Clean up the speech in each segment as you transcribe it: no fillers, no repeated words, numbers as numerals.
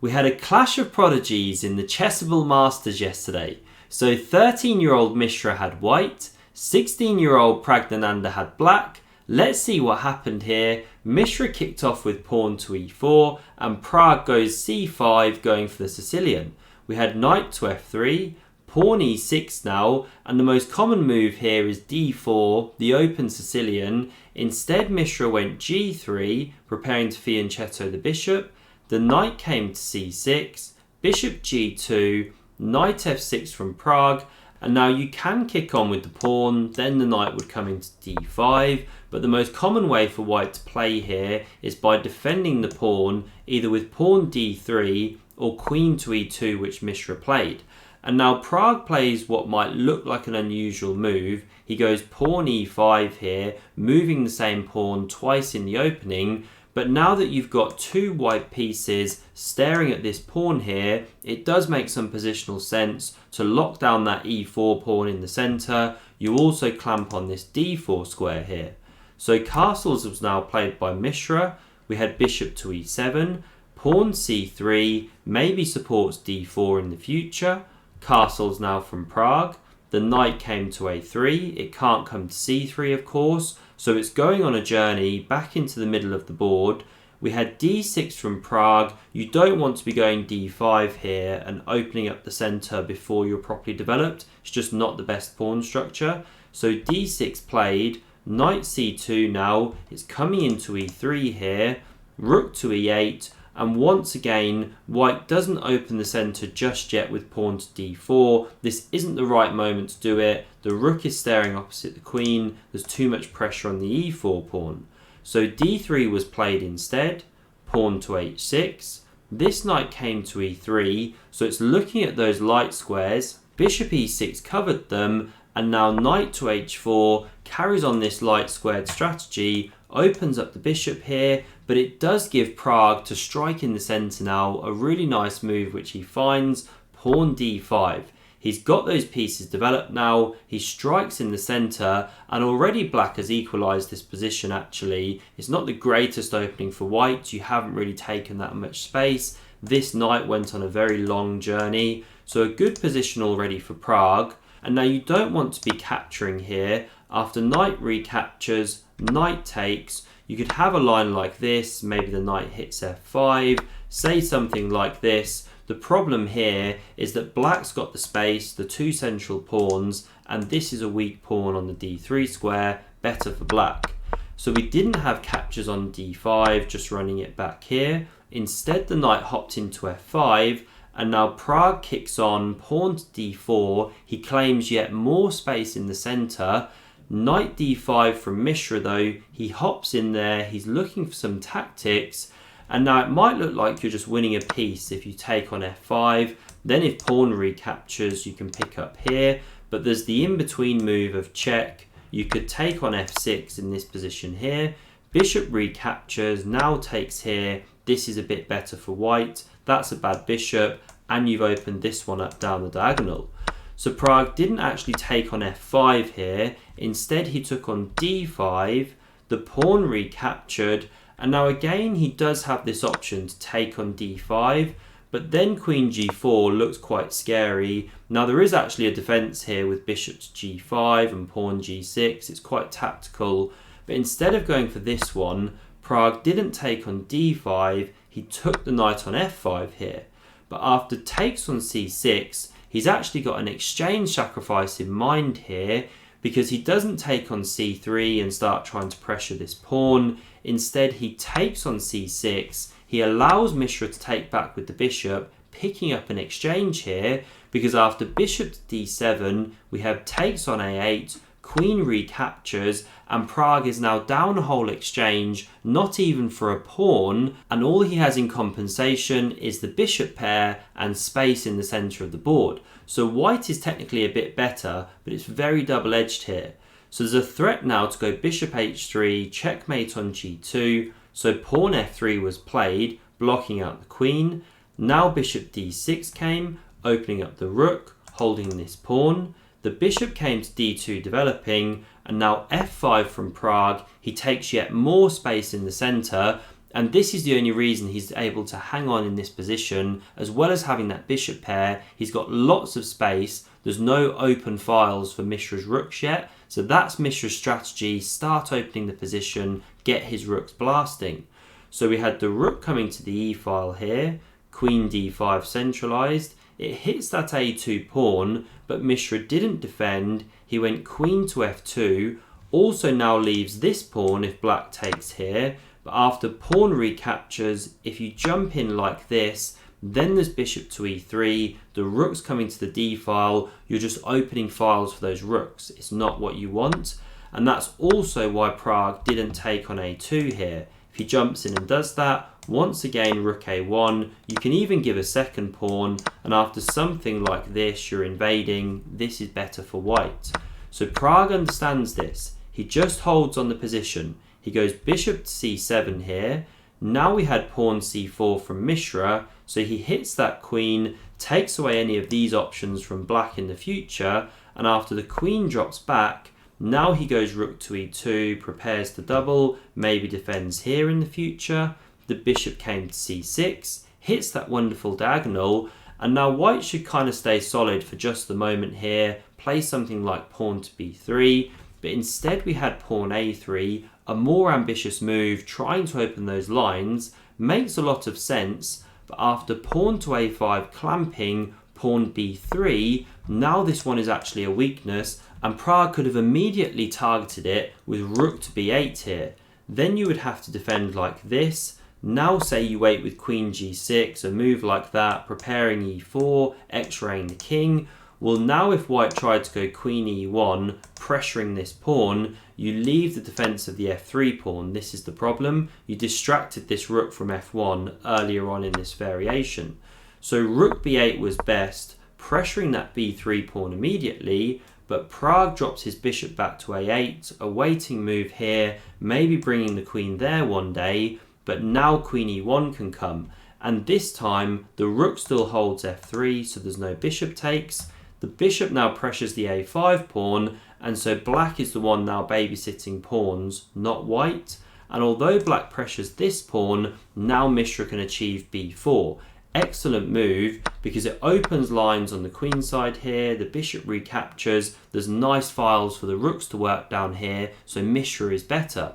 We had a clash of prodigies in the Chessable Masters yesterday. So 13-year-old Mishra had white, 16-year-old Praggnanandhaa had black. Let's see what happened here. Mishra kicked off with pawn to e4 and Pragg goes c5 going for the Sicilian. We had knight to f3, pawn e6 now, and the most common move here is d4, the open Sicilian. Instead Mishra went g3, preparing to fianchetto the bishop. The knight came to c6, bishop g2, knight f6 from Pragg, and now you can kick on with the pawn, then the knight would come into d5, but the most common way for white to play here is by defending the pawn, either with pawn d3 or queen to e2, which Mishra played. And now Pragg plays what might look like an unusual move. He goes pawn e5 here, moving the same pawn twice in the opening. But now that you've got two white pieces staring at this pawn here, it does make some positional sense to lock down that e4 pawn in the centre. You also clamp on this d4 square here. So castles was now played by Mishra. We had bishop to e7, pawn c3, maybe supports d4 in the future. Castles now from Pragg. The knight came to a3, it can't come to c3 of course, so it's going on a journey back into the middle of the board. We had d6 from Pragg. You don't want to be going d5 here and opening up the centre before you're properly developed. It's just not the best pawn structure. So d6 played, knight c2 now, it's coming into e3 here, rook to e8, and once again, white doesn't open the centre just yet with pawn to d4. This isn't the right moment to do it. The rook is staring opposite the queen. There's too much pressure on the e4 pawn. So d3 was played instead. Pawn to h6. This knight came to e3, so it's looking at those light squares. Bishop e6 covered them, and now knight to h4 carries on this light squared strategy, opens up the bishop here, but it does give Pragg to strike in the centre now, a really nice move which he finds, pawn d5. He's got those pieces developed now, he strikes in the centre, and already black has equalised this position actually. It's not the greatest opening for white, you haven't really taken that much space. This knight went on a very long journey, so a good position already for Pragg. And now you don't want to be capturing here. After knight recaptures, knight takes, you could have a line like this, maybe the knight hits f5, say something like this. The problem here is that black's got the space, the two central pawns, and this is a weak pawn on the d3 square, better for black. So we didn't have captures on d5, just running it back here. Instead the knight hopped into f5, and now Pragg kicks on, pawn to d4, he claims yet more space in the centre. Knight d5 from Mishra though, he hops in there, he's looking for some tactics, and now it might look like you're just winning a piece if you take on f5, then if pawn recaptures you can pick up here, but there's the in-between move of check. You could take on f6 in this position here, bishop recaptures, now takes here, this is a bit better for white, that's a bad bishop, and you've opened this one up down the diagonal. So Pragg didn't actually take on f5 here, instead he took on d5, the pawn recaptured, and now again he does have this option to take on d5, but then queen g4 looks quite scary. Now there is actually a defence here with bishop to g5 and pawn g6, it's quite tactical, but instead of going for this one, Pragg didn't take on d5, he took the knight on f5 here. But after takes on c6, he's actually got an exchange sacrifice in mind here, because he doesn't take on c3 and start trying to pressure this pawn. Instead he takes on c6, he allows Mishra to take back with the bishop, picking up an exchange here, because after bishop to d7 we have takes on a8, queen recaptures, and Pragg is now down a whole exchange, not even for a pawn, and all he has in compensation is the bishop pair and space in the centre of the board. So white is technically a bit better, but it's very double-edged here. So there's a threat now to go bishop h3, checkmate on g2, so pawn f3 was played, blocking out the queen. Now bishop d6 came, opening up the rook, holding this pawn. The bishop came to d2 developing, and now f5 from Pragg, he takes yet more space in the centre, And this is the only reason he's able to hang on in this position. As well as having that bishop pair, he's got lots of space. There's no open files for Mishra's rooks yet. So that's Mishra's strategy. Start opening the position, get his rooks blasting. So we had the rook coming to the e file here, queen d5 centralized. It hits that a2 pawn, but Mishra didn't defend. He went queen to f2, also now leaves this pawn if black takes here. But after pawn recaptures, if you jump in like this, then there's bishop to e3, the rook's coming to the d file, you're just opening files for those rooks. It's not what you want. And that's also why Pragg didn't take on a2 here. If he jumps in and does that, once again rook a1, you can even give a second pawn, and after something like this, you're invading. This is better for white. So Pragg understands this. He just holds on the position. He goes bishop to c7 here. Now we had pawn c4 from Mishra, so he hits that queen, takes away any of these options from black in the future, and after the queen drops back, now he goes rook to e2, prepares to double, maybe defends here in the future. The bishop came to c6, hits that wonderful diagonal, and now white should kind of stay solid for just the moment here, play something like pawn to b3, but instead we had pawn a3, a more ambitious move, trying to open those lines. Makes a lot of sense, but after pawn to a5 clamping, pawn b3, now this one is actually a weakness, and Pragg could have immediately targeted it with rook to b8 here. Then you would have to defend like this. Now say you wait with queen g6, a move like that, preparing e4, x-raying the king. Well, now if white tried to go queen e1, pressuring this pawn, you leave the defense of the f3 pawn. This is the problem. You distracted this rook from f1 earlier on in this variation. So rook b8 was best, pressuring that b3 pawn immediately, but Pragg drops his bishop back to a8, a waiting move here, maybe bringing the queen there one day, but now queen e1 can come. And this time, the rook still holds f3, so there's no bishop takes. The bishop now pressures the a5 pawn, and so black is the one now babysitting pawns, not white. And although black pressures this pawn, now Mishra can achieve b4. Excellent move, because it opens lines on the queen side here, the bishop recaptures, there's nice files for the rooks to work down here, so Mishra is better.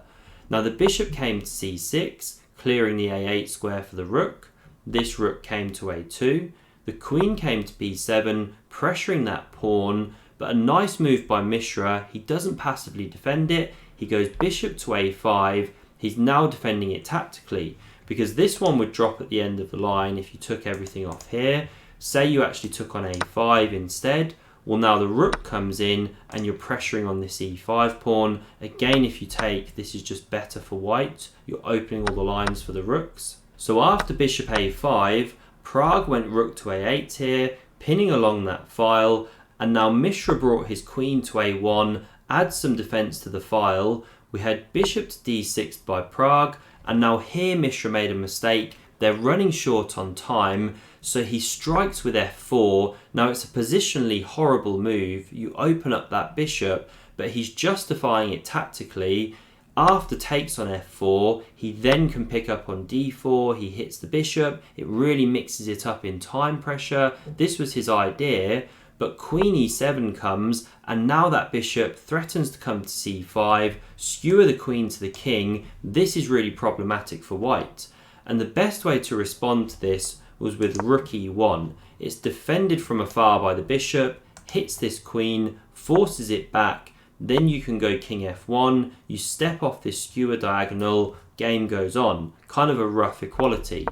Now the bishop came to c6, clearing the a8 square for the rook. This rook came to a2. The queen came to b7, pressuring that pawn, but a nice move by Mishra. He doesn't passively defend it. He goes bishop to a5. He's now defending it tactically, because this one would drop at the end of the line if you took everything off here. Say you actually took on a5 instead. Well, now the rook comes in and you're pressuring on this e5 pawn. Again, if you take, this is just better for white. You're opening all the lines for the rooks. So after bishop a5, Pragg went rook to a8 here, pinning along that file, and now Mishra brought his queen to a1, adds some defense to the file. We had bishop to d6 by Pragg, and now here Mishra made a mistake. They're running short on time, so he strikes with f4. Now it's a positionally horrible move. You open up that bishop, but he's justifying it tactically. After takes on f4, he then can pick up on d4, he hits the bishop, it really mixes it up in time pressure. This was his idea, but queen e7 comes, and now that bishop threatens to come to c5, skewer the queen to the king. This is really problematic for white. And the best way to respond to this was with rook e1. It's defended from afar by the bishop, hits this queen, forces it back, then you can go king f1, you step off this skewer diagonal, game goes on. Kind of a rough equality.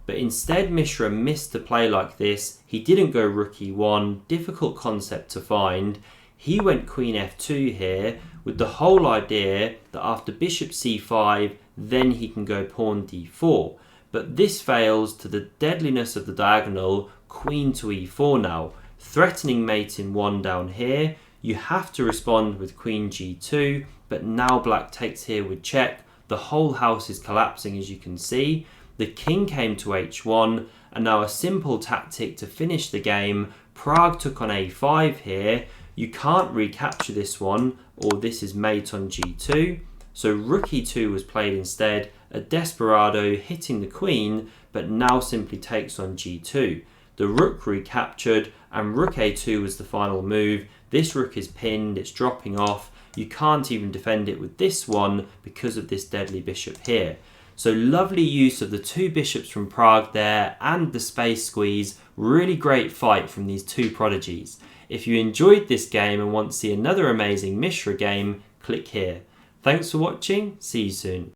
But instead Mishra missed to play like this. He didn't go rook e1, difficult concept to find. He went queen f2 here with the whole idea that after bishop c5, then he can go pawn d4. But this fails to the deadliness of the diagonal, queen to e4 now, threatening mate in 1 down here. You have to respond with queen g2, but now black takes here with check. The whole house is collapsing, as you can see. The king came to h1, and now a simple tactic to finish the game. Pragg took on a5 here. You can't recapture this one, or this is mate on g2. So rook e2 was played instead, a desperado hitting the queen, but now simply takes on g2. The rook recaptured, and rook a2 was the final move. This rook is pinned, it's dropping off. You can't even defend it with this one because of this deadly bishop here. So lovely use of the two bishops from Pragg there and the space squeeze. Really great fight from these two prodigies. If you enjoyed this game and want to see another amazing Mishra game, click here. Thanks for watching, see you soon.